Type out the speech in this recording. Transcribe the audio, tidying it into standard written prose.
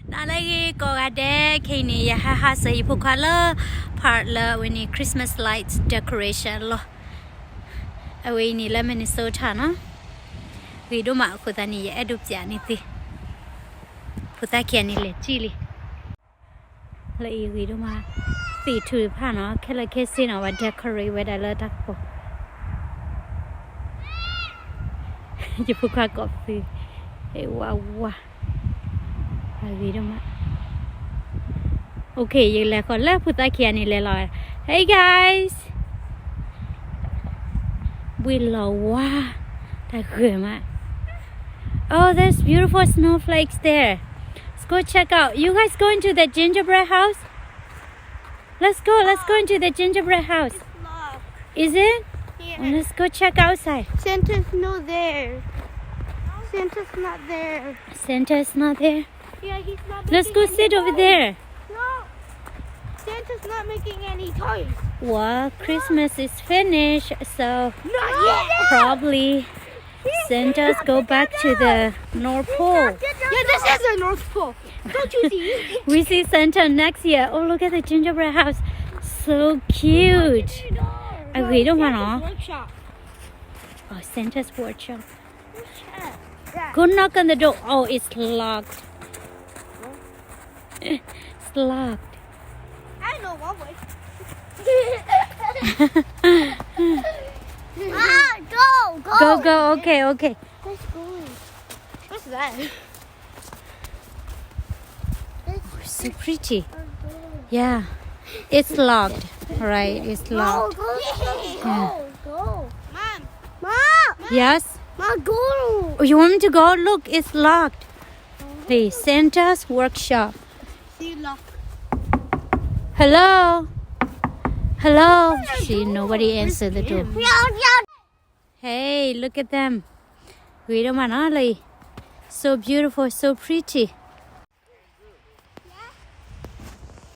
Nalagi kogade kini ya ha say pukala partler when Christmas lights decoration lo. Away ni la Minnesota no. We do ma kutani ya edupja ni ti. Putakia ni le chili. La I we do ma ti tu pa no kela kesi no wa decorate with a lot of po. You puka coffee. Hey wow. Okay, you like all left with Hey guys, we love wow. Oh, there's beautiful snowflakes there. Let's go check out. You guys going to the gingerbread house? Let's go into the gingerbread house. Is it? Yeah. Well, let's go check outside. Santa's not there. Santa's not there. Santa's not there. Yeah, he's not. Let's go sit over there. No, Santa's not making any toys. Well, Christmas is finished, so Not yet. probably Santa's go back to the North Pole. Yeah, this is the North Pole. Don't you see? We see Santa next year. Oh, look at the gingerbread house. So cute. We don't want to. Workshop. Oh, Santa's workshop. Yeah. Go knock on the door. Oh, it's locked. It's locked. I know one way. Go. Okay. Let's go. What's that? So pretty. Yeah. It's locked. Right, it's locked. Go. Mom. Yes? Mom, go. Oh, you want me to go? Look, it's locked. Hey, Santa's workshop. See, lock. Hello? See, nobody answered the door. Hey, look at them. So beautiful, so pretty.